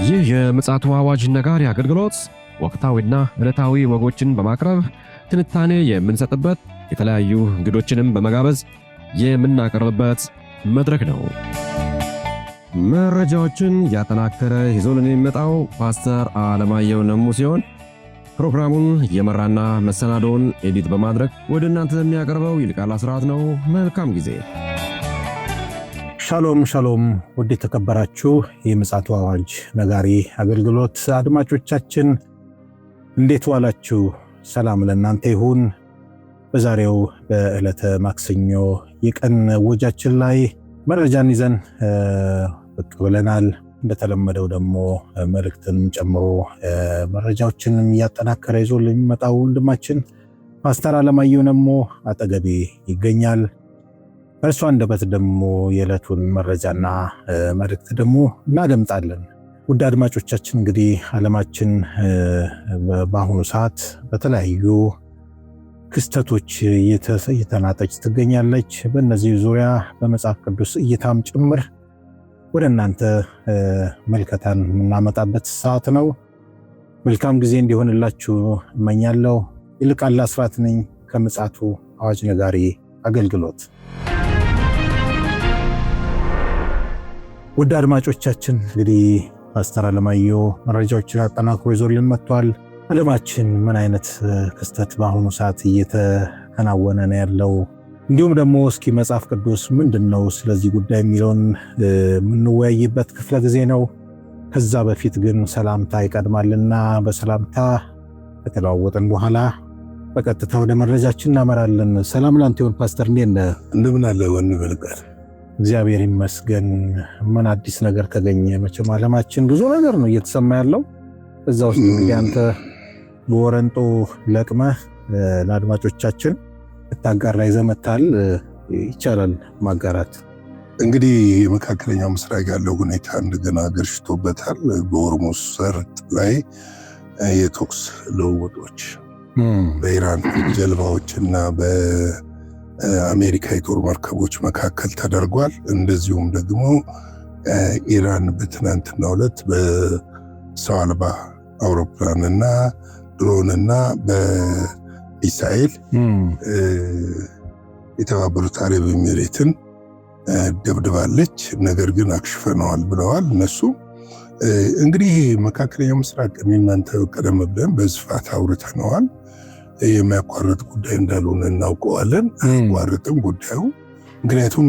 ይህ የምፅዓቱ አዋጅ ነጋሪ አገልግሎት ወቅታዊና ዕለታዊ ወጎችን በማቅረብ ትንታኔ የምንሰጥበት የተለያዩ እንግዶችንም በመጋበዝ የምናቀርብበት መድረክ ነው። መረጃዎችን ያጠናከረ ይዞልን የሚመጣው ፓስተር አለማየሁ ነሙ ሲሆን ፕሮግራሙን የመራና መሰናዶውን ኤዲት በማድረግ ወደ እናንተ የሚያቀርበው ይልቃል አስራት ነው። መልካም ጊዜ። ሻሎም ሻሎም፣ ውድ የተከበራችሁ የምፅዓቱ አዋጅ ነጋሪ አገልግሎት አድማጮቻችን እንዴት ዋላችሁ? ሰላም ለእናንተ ይሁን። በዛሬው በዕለተ ማክሰኞ የቀን ወጃችን ላይ መረጃን ይዘን ብቅ ብለናል። እንደተለመደው ደግሞ መልእክትንም ጨምሮ መረጃዎችንም እያጠናከረ ይዞ ለሚመጣው ወንድማችን ፓስተር አለማየሁ ነሙ አጠገቤ ይገኛል። በእርሱ አንደበት ደግሞ የዕለቱን መረጃና መልእክት ደግሞ እናደምጣለን። ውድ አድማጮቻችን እንግዲህ ዓለማችን በአሁኑ ሰዓት በተለያዩ ክስተቶች እየተናጠች ትገኛለች። በእነዚህ ዙሪያ በመጽሐፍ ቅዱስ እይታም ጭምር ወደ እናንተ መልከታን የምናመጣበት ሰዓት ነው። መልካም ጊዜ እንዲሆንላችሁ እመኛለሁ። ይልቃል አስራት ነኝ ከምፅዓቱ አዋጅ ነጋሪ አገልግሎት። ውድ አድማጮቻችን እንግዲህ ፓስተር አለማየሁ መረጃዎችን አጠናክሮ ይዞልን መጥቷል። ዓለማችን ምን አይነት ክስተት በአሁኑ ሰዓት እየተከናወነ ነው ያለው፣ እንዲሁም ደግሞ እስኪ መጽሐፍ ቅዱስ ምንድነው ስለዚህ ጉዳይ የሚለውን የምንወያይበት ክፍለ ጊዜ ነው። ከዛ በፊት ግን ሰላምታ ይቀድማልና በሰላምታ ከተለዋወጥን በኋላ በቀጥታ ወደ መረጃችን እናመራለን። ሰላም ላንተ ይሁን ፓስተር፣ እንዴት ነህ? እንደምን አለ ወንበልቃል? እግዚአብሔር ይመስገን። ምን አዲስ ነገር ተገኘ? መቼም ዓለማችን ብዙ ነገር ነው እየተሰማ ያለው። እዛ ውስጥ እንግዲህ አንተ በወረንጦ ለቅመህ ለአድማጮቻችን ልታጋራ ይዘህ መጥተሃል። ይቻላል ማጋራት? እንግዲህ የመካከለኛው ምስራቅ ያለው ሁኔታ እንደገና ገርሽቶበታል። በሆርሙዝ ሰርጥ ላይ የተኩስ ልውውጦች በኢራን ጀልባዎችና በአሜሪካ የጦር መርከቦች መካከል ተደርጓል። እንደዚሁም ደግሞ ኢራን በትናንትናው ዕለት በሰው አልባ አውሮፕላንና ድሮንና በኢስራኤል የተባበሩት አረብ ኤሚሬትን ደብድባለች። ነገር ግን አክሽፈነዋል ብለዋል እነሱ። እንግዲህ መካከለኛው ምስራቅ እናንተ ቀደም ብለን በስፋት አውርተነዋል። የሚያቋርጥ ጉዳይ እንዳልሆነ እናውቀዋለን። አያቋርጥም ጉዳዩ። ምክንያቱም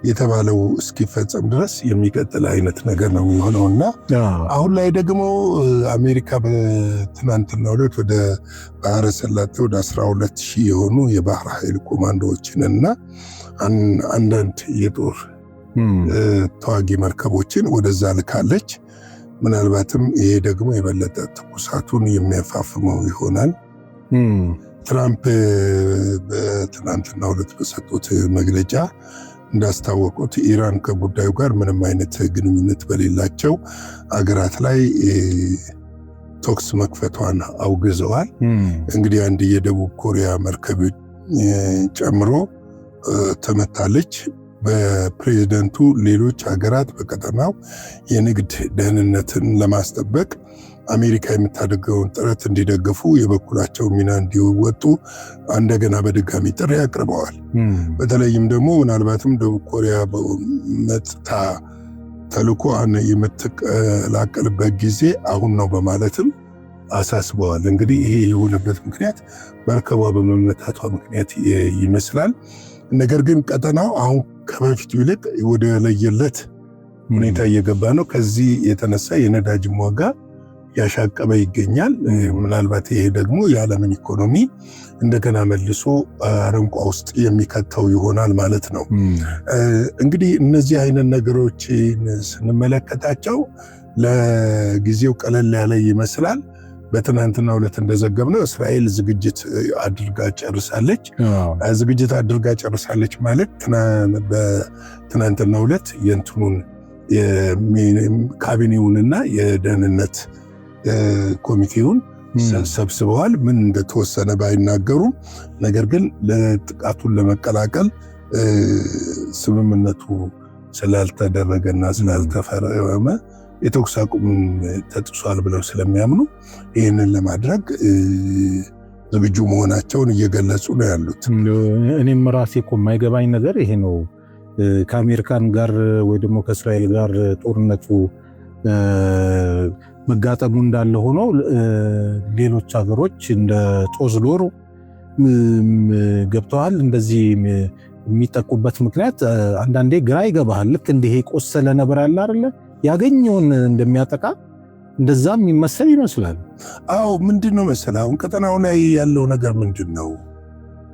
የተባለው እስኪፈጸም ድረስ የሚቀጥል አይነት ነገር ነው የሚሆነውና አሁን ላይ ደግሞ አሜሪካ በትናንትናው ዕለት ወደ ባህረ ሰላጤ ወደ 12,000 የሆኑ የባህር ኃይል ኮማንዶዎችንና አንዳንድ የጦር ተዋጊ መርከቦችን ወደዛ ልካለች። ምናልባትም ይሄ ደግሞ የበለጠ ትኩሳቱን የሚያፋፍመው ይሆናል። ትራምፕ በትናንትናው ዕለት በሰጡት መግለጫ እንዳስታወቁት ኢራን ከጉዳዩ ጋር ምንም አይነት ግንኙነት በሌላቸው አገራት ላይ ተኩስ መክፈቷን አውግዘዋል። እንግዲህ አንድ የደቡብ ኮሪያ መርከብ ጨምሮ ተመታለች። በፕሬዝደንቱ ሌሎች ሀገራት በቀጠናው የንግድ ደህንነትን ለማስጠበቅ አሜሪካ የምታደርገውን ጥረት እንዲደግፉ የበኩላቸው ሚና እንዲወጡ እንደገና በድጋሚ ጥሪ አቅርበዋል። በተለይም ደግሞ ምናልባትም ደቡብ ኮሪያ በመጥታ ተልዕኮዋን የምትቀላቀልበት ጊዜ አሁን ነው በማለትም አሳስበዋል። እንግዲህ ይሄ የሆነበት ምክንያት መርከቧ በመመታቷ ምክንያት ይመስላል። ነገር ግን ቀጠናው አሁን ከበፊቱ ይልቅ ወደ ለየለት ሁኔታ እየገባ ነው። ከዚህ የተነሳ የነዳጅ ዋጋ ያሻቀበ ይገኛል። ምናልባት ይሄ ደግሞ የዓለምን ኢኮኖሚ እንደገና መልሶ አረንቋ ውስጥ የሚከተው ይሆናል ማለት ነው። እንግዲህ እነዚህ አይነት ነገሮችን ስንመለከታቸው ለጊዜው ቀለል ያለ ይመስላል። በትናንትናው ዕለት እንደዘገብነው እስራኤል ዝግጅት አድርጋ ጨርሳለች። ዝግጅት አድርጋ ጨርሳለች ማለት በትናንትናው ዕለት የእንትኑን ካቢኔውንና የደህንነት ኮሚቴውን ሰብስበዋል። ምን እንደተወሰነ ባይናገሩም ነገር ግን ለጥቃቱን ለመቀላቀል ስምምነቱ ስላልተደረገና ስላልተፈረመ የተኩስ አቁም ተጥሷል ብለው ስለሚያምኑ ይህንን ለማድረግ ዝግጁ መሆናቸውን እየገለጹ ነው ያሉት። እኔም ራሴ እኮ የማይገባኝ ነገር ይሄ ነው። ከአሜሪካን ጋር ወይ ደግሞ ከእስራኤል ጋር ጦርነቱ መጋጠሙ እንዳለ ሆኖ ሌሎች ሀገሮች እንደ ጦዝ ዶሮ ገብተዋል። እንደዚህ የሚጠቁበት ምክንያት አንዳንዴ ግራ ይገባሃል። ልክ እንዲህ ቆሰለ ነበር አለ አይደለ? ያገኘውን እንደሚያጠቃ እንደዛም የሚመስል ይመስላል። አዎ ምንድነው መሰለህ አሁን ቀጠናው ላይ ያለው ነገር ምንድነው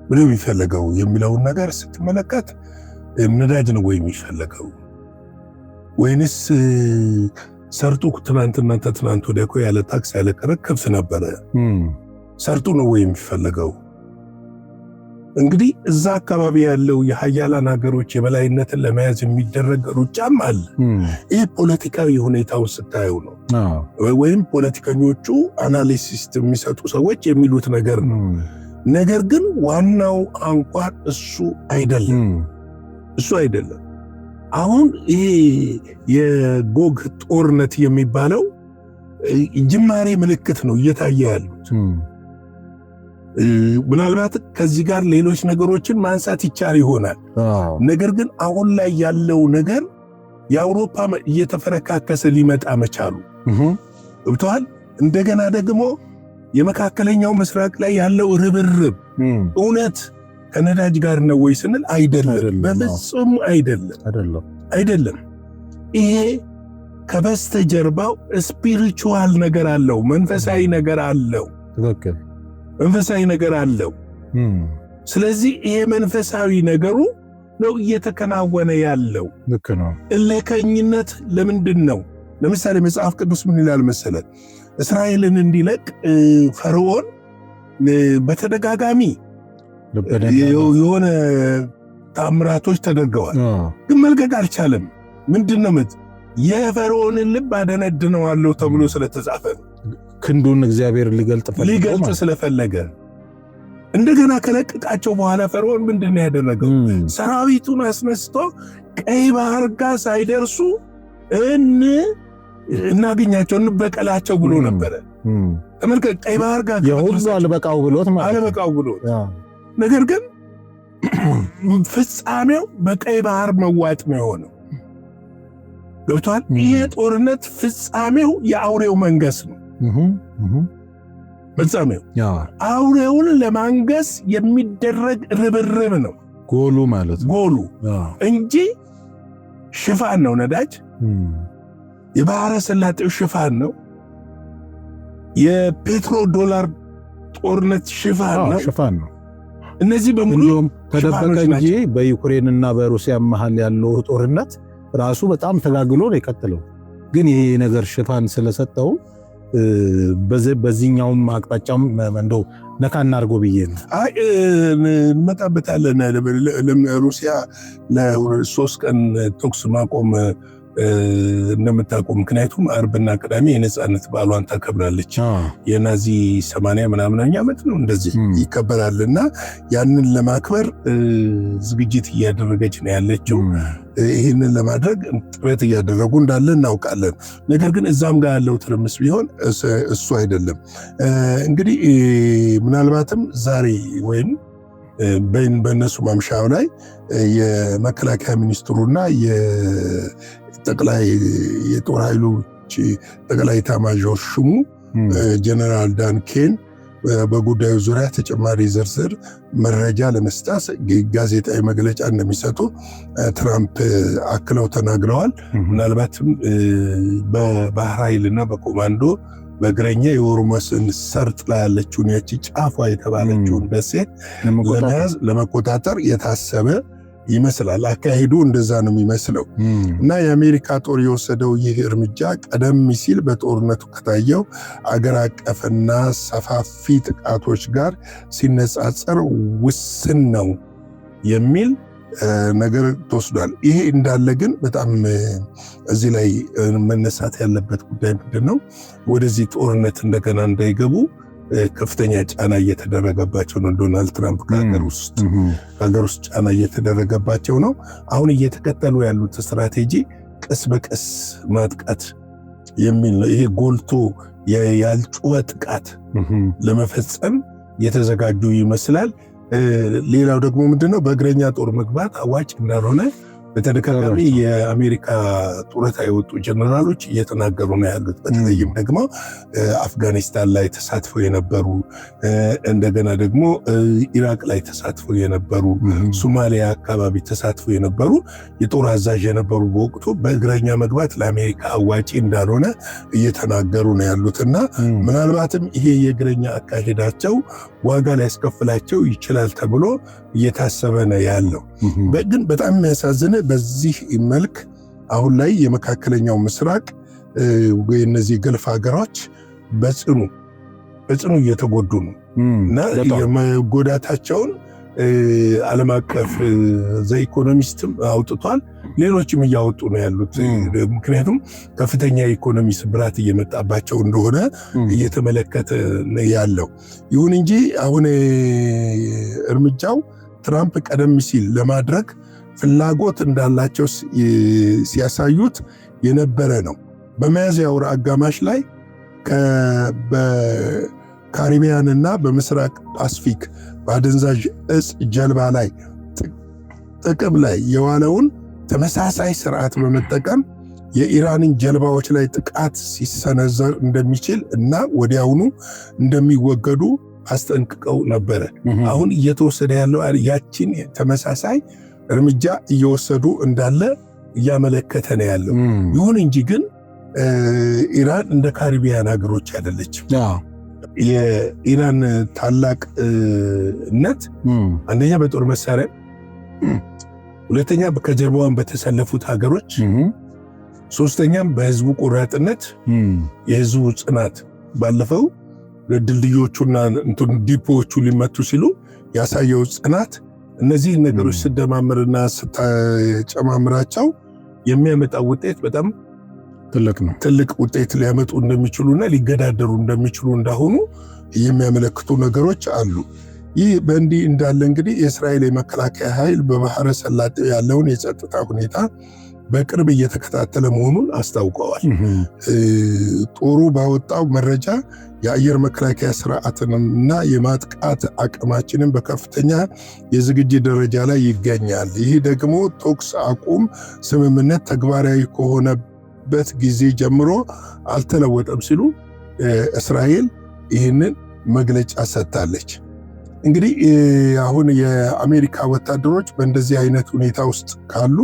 ምንም የሚፈልገው የሚለውን ነገር ስትመለከት ነዳጅ ነው ወይ የሚፈልገው ወይንስ ሰርጡ ትናንትና ተትናንት ወዲያ እኮ ያለ ታክስ ያለ ቀረጥ ከብት ነበረ። ሰርጡ ነው ወይ የሚፈልገው? እንግዲህ እዛ አካባቢ ያለው የሀያላን ሀገሮች የበላይነትን ለመያዝ የሚደረግ ሩጫም አለ። ይህ ፖለቲካዊ ሁኔታው ስታየው ነው ወይም ፖለቲከኞቹ አናሊሲስ የሚሰጡ ሰዎች የሚሉት ነገር ነው። ነገር ግን ዋናው አንኳር እሱ አይደለም። አሁን ይሄ የጎግ ጦርነት የሚባለው ጅማሬ ምልክት ነው እየታየ ያሉት። ምናልባት ከዚህ ጋር ሌሎች ነገሮችን ማንሳት ይቻል ይሆናል። ነገር ግን አሁን ላይ ያለው ነገር የአውሮፓ እየተፈረካከሰ ሊመጣ መቻሉ ገብቶሃል። እንደገና ደግሞ የመካከለኛው ምስራቅ ላይ ያለው ርብርብ እውነት ከነዳጅ ጋር ነው ወይ ስንል አይደለም፣ በፍጹም አይደለም። ይሄ ከበስተጀርባው ስፒሪቹዋል ነገር አለው፣ መንፈሳዊ ነገር አለው። ስለዚህ ይሄ መንፈሳዊ ነገሩ ነው እየተከናወነ ያለው። ልክ ነው። እልከኝነት ለምንድን ነው? ለምሳሌ መጽሐፍ ቅዱስ ምን ይላል መሰለ? እስራኤልን እንዲለቅ ፈርዖን በተደጋጋሚ የሆነ ታምራቶች ተደርገዋል፣ ግን መልቀቅ አልቻለም። ምንድነው የፈርዖንን ልብ አደነድነዋለሁ ተብሎ ስለተጻፈ ክንዱን እግዚአብሔር ሊገልጥ ስለፈለገ እንደገና ከለቀቃቸው በኋላ ፈርዖን ምንድነው ያደረገው? ሰራዊቱን አስነስቶ ቀይ ባህር ጋር ሳይደርሱ እናገኛቸው እንበቀላቸው ብሎ ነበረ። ተመልከት፣ ቀይ ባህር ጋር የሁሉ አልበቃው ብሎት። ነገር ግን ፍጻሜው በቀይ ባህር መዋጥ ነው የሆነው። ገብቷል። ይሄ ጦርነት ፍጻሜው የአውሬው መንገስ ነው። ፍጻሜው አውሬውን ለማንገስ የሚደረግ ርብርብ ነው። ጎሉ ማለት ጎሉ እንጂ ሽፋን ነው። ነዳጅ የባህረ ሰላጤው ሽፋን ነው። የፔትሮ ዶላር ጦርነት ሽፋን ነው። እነዚህ በሙሉ ተደበቀ እንጂ በዩክሬንና በሩሲያ መሃል ያለው ጦርነት ራሱ በጣም ተጋግሎ ነው የቀጠለው። ግን ይሄ ነገር ሽፋን ስለሰጠው በዚህኛውም አቅጣጫም እንደው ነካ እናርጎ ብዬ ነው። እንመጣበታለን። ሩሲያ ለ3 ቀን ተኩስ ማቆም እንደምታቆም፣ ምክንያቱም አርብና ቅዳሜ የነጻነት በዓሏን ታከብራለች። የናዚ 80 ምናምናኛ ዓመት ነው እንደዚህ ይከበራልና ያንን ለማክበር ዝግጅት እያደረገች ነው ያለችው። ይህንን ለማድረግ ጥረት እያደረጉ እንዳለ እናውቃለን። ነገር ግን እዛም ጋር ያለው ትርምስ ቢሆን እሱ አይደለም። እንግዲህ ምናልባትም ዛሬ ወይም በእነሱ ማምሻው ላይ የመከላከያ ሚኒስትሩና ጠቅላይ የጦር ኃይሎች ጠቅላይ ኤታማዦር ሹሙ ጀነራል ዳን ኬን በጉዳዩ ዙሪያ ተጨማሪ ዝርዝር መረጃ ለመስጠት ጋዜጣዊ መግለጫ እንደሚሰጡ ትራምፕ አክለው ተናግረዋል። ምናልባትም በባህር ኃይልና በኮማንዶ በእግረኛ የሆርሙዝን ሰርጥ ላይ ያለችውን ያቺ ጫፏ የተባለችውን ደሴት ለመያዝ ለመቆጣጠር የታሰበ ይመስላል። አካሄዱ እንደዛ ነው የሚመስለው እና የአሜሪካ ጦር የወሰደው ይህ እርምጃ ቀደም ሲል በጦርነቱ ከታየው አገር አቀፍና ሰፋፊ ጥቃቶች ጋር ሲነጻጸር ውስን ነው የሚል ነገር ተወስዷል። ይሄ እንዳለ ግን በጣም እዚህ ላይ መነሳት ያለበት ጉዳይ ምንድነው? ወደዚህ ጦርነት እንደገና እንዳይገቡ ከፍተኛ ጫና እየተደረገባቸው ነው። ዶናልድ ትራምፕ ከሀገር ውስጥ ጫና እየተደረገባቸው ነው። አሁን እየተከተሉ ያሉት ስትራቴጂ ቀስ በቀስ ማጥቃት የሚል ነው። ይሄ ጎልቶ ያልጮኸ ጥቃት ለመፈጸም የተዘጋጁ ይመስላል። ሌላው ደግሞ ምንድነው በእግረኛ ጦር መግባት አዋጭ እንዳልሆነ በተደጋጋሚ የአሜሪካ ጡረታ የወጡ ጀነራሎች እየተናገሩ ነው ያሉት። በተለይም ደግሞ አፍጋኒስታን ላይ ተሳትፎ የነበሩ እንደገና ደግሞ ኢራቅ ላይ ተሳትፎ የነበሩ ሶማሊያ አካባቢ ተሳትፎ የነበሩ የጦር አዛዥ የነበሩ በወቅቱ በእግረኛ መግባት ለአሜሪካ አዋጪ እንዳልሆነ እየተናገሩ ነው ያሉትና ምናልባትም ይሄ የእግረኛ አካሄዳቸው ዋጋ ሊያስከፍላቸው ይችላል ተብሎ እየታሰበ ነው ያለው። ግን በጣም የሚያሳዝን በዚህ መልክ አሁን ላይ የመካከለኛው ምስራቅ እነዚህ ገልፍ ሀገሮች በጽኑ እየተጎዱ ነው እና የመጎዳታቸውን ዓለም አቀፍ ዘኢኮኖሚስትም አውጥቷል። ሌሎችም እያወጡ ነው ያሉት። ምክንያቱም ከፍተኛ የኢኮኖሚ ስብራት እየመጣባቸው እንደሆነ እየተመለከተ ነው ያለው። ይሁን እንጂ አሁን እርምጃው ትራምፕ ቀደም ሲል ለማድረግ ፍላጎት እንዳላቸው ሲያሳዩት የነበረ ነው። በሚያዝያ ወር አጋማሽ ላይ በካሪቢያንና በምስራቅ ፓስፊክ በአደንዛዥ እጽ ጀልባ ላይ ጥቅም ላይ የዋለውን ተመሳሳይ ስርዓት በመጠቀም የኢራንን ጀልባዎች ላይ ጥቃት ሲሰነዘር እንደሚችል እና ወዲያውኑ እንደሚወገዱ አስጠንቅቀው ነበረ። አሁን እየተወሰደ ያለው ያችን ተመሳሳይ እርምጃ እየወሰዱ እንዳለ እያመለከተ ነው ያለው። ይሁን እንጂ ግን ኢራን እንደ ካሪቢያን ሀገሮች አይደለችም። የኢራን ታላቅነት አንደኛ በጦር መሳሪያ፣ ሁለተኛ ከጀርባዋን በተሰለፉት ሀገሮች፣ ሶስተኛም በህዝቡ ቆራጥነት፣ የህዝቡ ጽናት። ባለፈው ድልድዮቹና ዲፖዎቹ ሊመቱ ሲሉ ያሳየው ጽናት እነዚህ ነገሮች ስደማምርና ስታጨማምራቸው የሚያመጣው ውጤት በጣም ትልቅ ውጤት ሊያመጡ እንደሚችሉና ሊገዳደሩ እንደሚችሉ እንዳሆኑ የሚያመለክቱ ነገሮች አሉ። ይህ በእንዲህ እንዳለ እንግዲህ የእስራኤል የመከላከያ ኃይል በባህረ ሰላጤው ያለውን የጸጥታ ሁኔታ በቅርብ እየተከታተለ መሆኑን አስታውቀዋል። ጦሩ ባወጣው መረጃ የአየር መከላከያ ስርዓትንና የማጥቃት አቅማችንን በከፍተኛ የዝግጅት ደረጃ ላይ ይገኛል። ይህ ደግሞ ተኩስ አቁም ስምምነት ተግባራዊ ከሆነበት ጊዜ ጀምሮ አልተለወጠም ሲሉ እስራኤል ይህንን መግለጫ ሰጥታለች። እንግዲህ አሁን የአሜሪካ ወታደሮች በእንደዚህ አይነት ሁኔታ ውስጥ ካሉ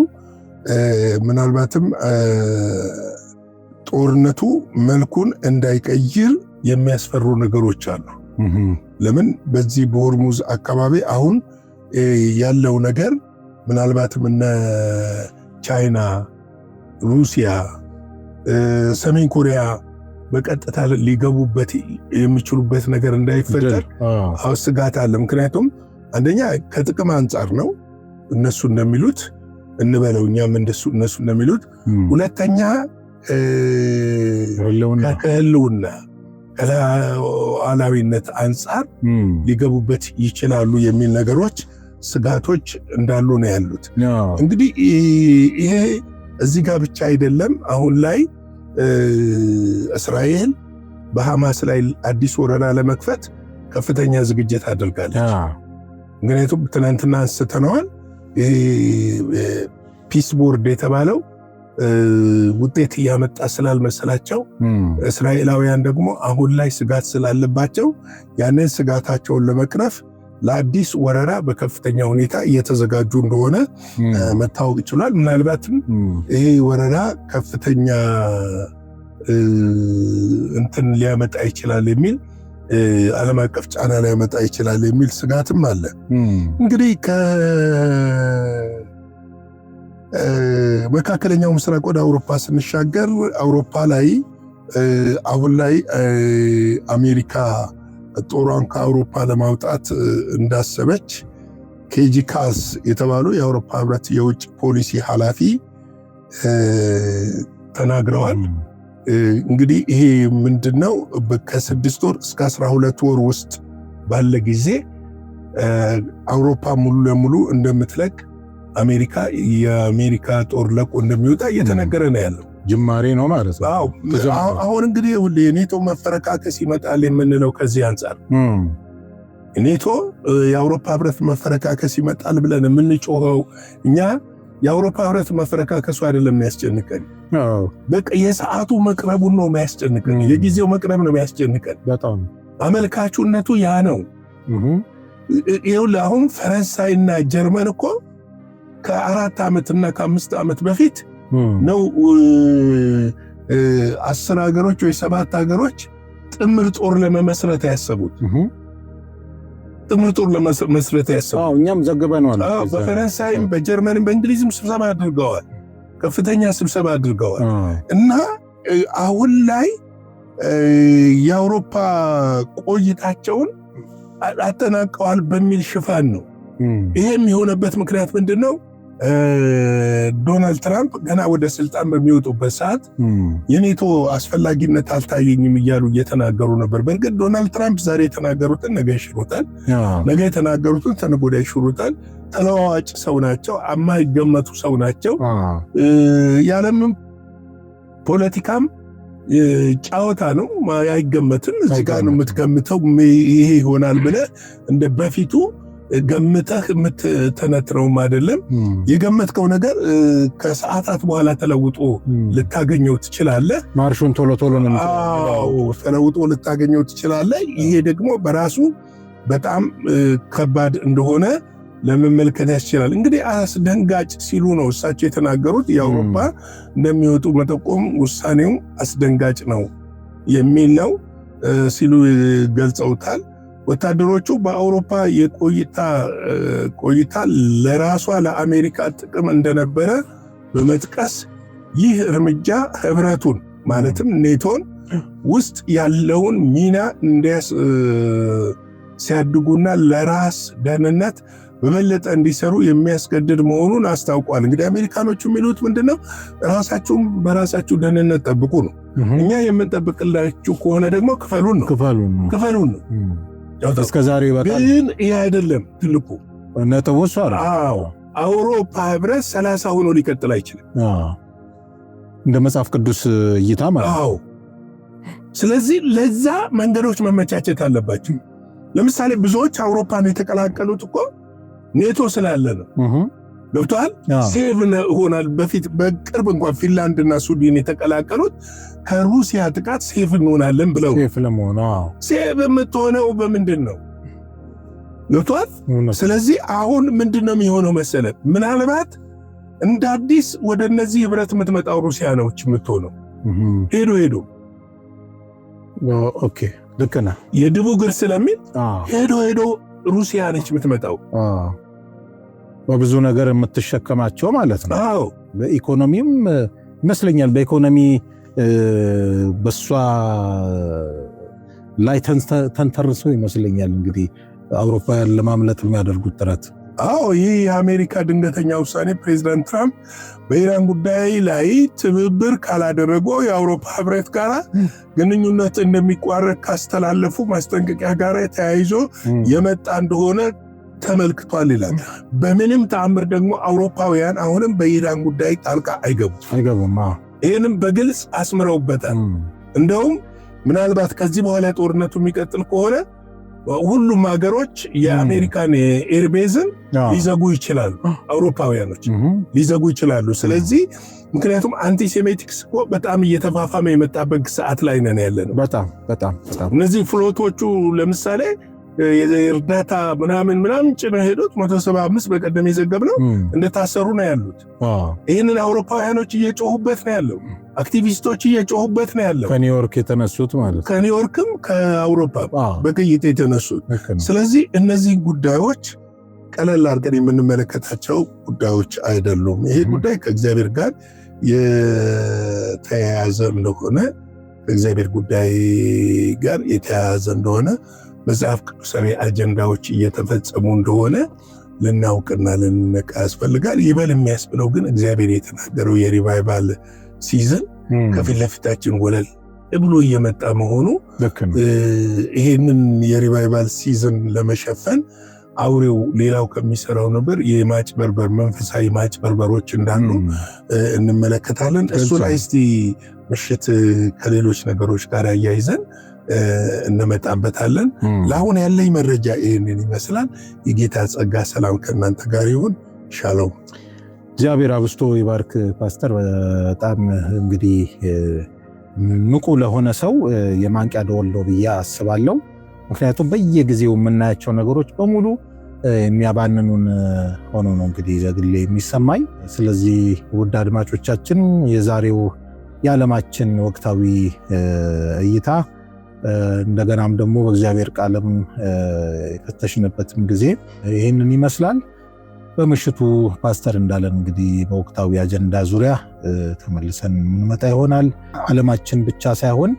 ምናልባትም ጦርነቱ መልኩን እንዳይቀይር የሚያስፈሩ ነገሮች አሉ። ለምን በዚህ በሆርሙዝ አካባቢ አሁን ያለው ነገር ምናልባትም እነ ቻይና፣ ሩሲያ፣ ሰሜን ኮሪያ በቀጥታ ሊገቡበት የሚችሉበት ነገር እንዳይፈጠር ስጋት አለ። ምክንያቱም አንደኛ ከጥቅም አንጻር ነው እነሱ እንደሚሉት እንበለው እኛም እነሱ እንደሚሉት፣ ሁለተኛ ከህልውና ከሉዓላዊነት አንጻር ሊገቡበት ይችላሉ የሚል ነገሮች ስጋቶች እንዳሉ ነው ያሉት። እንግዲህ ይሄ እዚህ ጋር ብቻ አይደለም። አሁን ላይ እስራኤል በሐማስ ላይ አዲስ ወረራ ለመክፈት ከፍተኛ ዝግጅት አድርጋለች። ምክንያቱም ትናንትና አንስተነዋል። ፒስ ቦርድ የተባለው ውጤት እያመጣ ስላልመሰላቸው እስራኤላውያን ደግሞ አሁን ላይ ስጋት ስላለባቸው ያንን ስጋታቸውን ለመቅረፍ ለአዲስ ወረራ በከፍተኛ ሁኔታ እየተዘጋጁ እንደሆነ መታወቅ ይችላል። ምናልባትም ይሄ ወረራ ከፍተኛ እንትን ሊያመጣ ይችላል የሚል ዓለም አቀፍ ጫና ሊያመጣ ይችላል የሚል ስጋትም አለ። እንግዲህ ከመካከለኛው ምስራቅ ወደ አውሮፓ ስንሻገር አውሮፓ ላይ አሁን ላይ አሜሪካ ጦሯን ከአውሮፓ ለማውጣት እንዳሰበች ኬጂ ካስ የተባሉ የአውሮፓ ህብረት የውጭ ፖሊሲ ኃላፊ ተናግረዋል። እንግዲህ ይሄ ምንድነው? ከ6 ወር እስከ 12 ወር ውስጥ ባለ ጊዜ አውሮፓ ሙሉ ለሙሉ እንደምትለቅ አሜሪካ የአሜሪካ ጦር ለቆ እንደሚወጣ እየተነገረ ነው ያለው። ጅማሬ ነው ማለት ነው። አሁን እንግዲህ የኔቶ መፈረካከስ ይመጣል የምንለው ከዚህ አንጻር ኔቶ የአውሮፓ ህብረት መፈረካከስ ይመጣል ብለን የምንጮኸው እኛ የአውሮፓ ህብረት መፈረካከሱ አይደለም የሚያስጨንቀን፣ በቃ የሰዓቱ መቅረቡን ነው የሚያስጨንቀን፣ የጊዜው መቅረብ ነው የሚያስጨንቀን። በጣም አመልካቹነቱ ያ ነው። ይኸውልህ አሁን ፈረንሳይና ጀርመን እኮ ከ4 ዓመትና ከ5 ዓመት በፊት ነው 10 ሀገሮች ወይ 7 ሀገሮች ጥምር ጦር ለመመስረት ያሰቡት። ጥምር ጦር ለመመስረት ያሰቡት እኛም ዘግበነዋል። በፈረንሳይም በጀርመንም በእንግሊዝም ስብሰባ አድርገዋል፣ ከፍተኛ ስብሰባ አድርገዋል። እና አሁን ላይ የአውሮፓ ቆይታቸውን አጠናቀዋል በሚል ሽፋን ነው። ይሄም የሆነበት ምክንያት ምንድን ነው? ዶናልድ ትራምፕ ገና ወደ ስልጣን በሚወጡበት ሰዓት የኔቶ አስፈላጊነት አልታየኝም እያሉ እየተናገሩ ነበር። በእርግጥ ዶናልድ ትራምፕ ዛሬ የተናገሩትን ነገ ይሽሩታል፣ ነገ የተናገሩትን ተነገ ወዲያ ይሽሩታል። ተለዋዋጭ ሰው ናቸው፣ የማይገመቱ ሰው ናቸው። የዓለምም ፖለቲካም ጫወታ ነው፣ አይገመትም። እዚህ ጋር ነው የምትገምተው፣ ይሄ ይሆናል ብለህ እንደ በፊቱ ገምተህ የምትተነትረውም አይደለም። የገመትከው ነገር ከሰዓታት በኋላ ተለውጦ ልታገኘው ትችላለህ። ማርሹን ቶሎ ተለውጦ ልታገኘው ትችላለህ። ይሄ ደግሞ በራሱ በጣም ከባድ እንደሆነ ለመመልከት ያስችላል። እንግዲህ አስደንጋጭ ሲሉ ነው እሳቸው የተናገሩት። የአውሮፓ እንደሚወጡ መጠቆም ውሳኔው አስደንጋጭ ነው የሚል ነው ሲሉ ገልጸውታል። ወታደሮቹ በአውሮፓ ቆይታ ለራሷ ለአሜሪካ ጥቅም እንደነበረ በመጥቀስ ይህ እርምጃ ህብረቱን ማለትም ኔቶን ውስጥ ያለውን ሚና ሲያድጉና ለራስ ደህንነት በበለጠ እንዲሰሩ የሚያስገድድ መሆኑን አስታውቋል። እንግዲህ አሜሪካኖቹ የሚሉት ምንድነው? ራሳችሁም በራሳችሁ ደህንነት ጠብቁ ነው። እኛ የምንጠብቅላችሁ ከሆነ ደግሞ ክፈሉን ነው። እስከዛሬ ግን ይህ አይደለም ትልቁ ነጥቡ። አውሮፓ ህብረት 30 ሆኖ ሊቀጥል አይችልም፣ እንደ መጽሐፍ ቅዱስ እይታ ማለት። ስለዚህ ለዛ መንገዶች መመቻቸት አለባቸው። ለምሳሌ ብዙዎች አውሮፓን የተቀላቀሉት እኮ ኔቶ ስላለ ነው። ገብቶሃል? ሴቭ ሆናል። በፊት በቅርብ እንኳን ፊንላንድና ስዊድን የተቀላቀሉት ከሩሲያ ጥቃት ሴቭ እንሆናለን ብለው። ሴቭ የምትሆነው በምንድን ነው? ገብቶሃል? ስለዚህ አሁን ምንድን ነው የሚሆነው መሰለ? ምናልባት እንደ አዲስ ወደ እነዚህ ህብረት የምትመጣው ሩሲያ ነች የምትሆነው። ሄዶ ልክ ነህ። የድቡ እግር ስለሚል ሄዶ ሩሲያ ነች የምትመጣው። በብዙ ነገር የምትሸከማቸው ማለት ነው። በኢኮኖሚም ይመስለኛል። በኢኮኖሚ በሷ ላይ ተንተርሶ ይመስለኛል እንግዲህ አውሮፓውያን ለማምለጥ የሚያደርጉት ጥረት። ይህ የአሜሪካ ድንገተኛ ውሳኔ ፕሬዚዳንት ትራምፕ በኢራን ጉዳይ ላይ ትብብር ካላደረጉ የአውሮፓ ህብረት ጋር ግንኙነት እንደሚቋረጥ ካስተላለፉ ማስጠንቀቂያ ጋር ተያይዞ የመጣ እንደሆነ ተመልክቷል ይላል። በምንም ተአምር ደግሞ አውሮፓውያን አሁንም በኢራን ጉዳይ ጣልቃ አይገቡም። ይህንም በግልጽ አስምረውበታል። እንደውም ምናልባት ከዚህ በኋላ ጦርነቱ የሚቀጥል ከሆነ ሁሉም ሀገሮች የአሜሪካን ኤርቤዝን ሊዘጉ ይችላሉ፣ አውሮፓውያኖች ሊዘጉ ይችላሉ። ስለዚህ ምክንያቱም አንቲሴሜቲክስ እኮ በጣም እየተፋፋመ የመጣበት ሰዓት ላይ ነን ያለነው። በጣም እነዚህ ፍሎቶቹ ለምሳሌ የእርዳታ ምናምን ጭነው ሄዱት 175 በቀደም የዘገብነው እንደታሰሩ ነው ያሉት። ይህንን አውሮፓውያኖች እየጮሁበት ነው ያለው፣ አክቲቪስቶች እየጮሁበት ነው ያለው። ከኒውዮርክ የተነሱት ማለት ከኒውዮርክም ከአውሮፓ በቅይጥ የተነሱት። ስለዚህ እነዚህ ጉዳዮች ቀለል አድርገን የምንመለከታቸው ጉዳዮች አይደሉም። ይሄ ጉዳይ ከእግዚአብሔር ጋር የተያያዘ እንደሆነ ከእግዚአብሔር ጉዳይ ጋር የተያያዘ እንደሆነ መጽሐፍ ቅዱሳዊ አጀንዳዎች እየተፈጸሙ እንደሆነ ልናውቅና ልንነቃ ያስፈልጋል። ይበል የሚያስብለው ግን እግዚአብሔር የተናገረው የሪቫይቫል ሲዝን ከፊት ለፊታችን ወለል ብሎ እየመጣ መሆኑ ይህንን የሪቫይቫል ሲዝን ለመሸፈን አውሬው ሌላው ከሚሰራው ነበር የማጭበርበር መንፈሳዊ ማጭበርበሮች እንዳሉ እንመለከታለን። እሱ ላይ እስቲ ምሽት ከሌሎች ነገሮች ጋር ያያይዘን እንመጣበታለን። ለአሁን ያለኝ መረጃ ይህንን ይመስላል። የጌታ ጸጋ ሰላም ከእናንተ ጋር ይሁን። ሻሎም። እግዚአብሔር አብስቶ ይባርክ ፓስተር። በጣም እንግዲህ ንቁ ለሆነ ሰው የማንቂያ ደወል ነው ብዬ አስባለሁ። ምክንያቱም በየጊዜው የምናያቸው ነገሮች በሙሉ የሚያባንኑን ሆኖ ነው እንግዲህ ለግሌ የሚሰማኝ። ስለዚህ ውድ አድማጮቻችን የዛሬው የዓለማችን ወቅታዊ እይታ እንደገናም ደግሞ በእግዚአብሔር ቃልም የፈተሽንበትም ጊዜ ይህንን ይመስላል። በምሽቱ ፓስተር እንዳለን እንግዲህ በወቅታዊ አጀንዳ ዙሪያ ተመልሰን የምንመጣ ይሆናል። ዓለማችን ብቻ ሳይሆን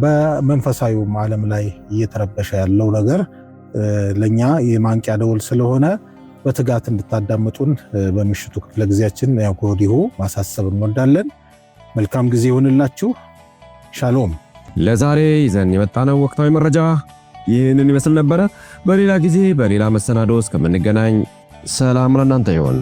በመንፈሳዊውም ዓለም ላይ እየተረበሸ ያለው ነገር ለኛ የማንቂያ ደወል ስለሆነ በትጋት እንድታዳምጡን በምሽቱ ክፍለ ጊዜያችን ያው ከወዲሁ ማሳሰብ እንወዳለን። መልካም ጊዜ ይሁንላችሁ። ሻሎም። ለዛሬ ይዘን የመጣነው ወቅታዊ መረጃ ይህንን ይመስል ነበረ። በሌላ ጊዜ በሌላ መሰናዶ እስከምንገናኝ ሰላም ለእናንተ ይሁን።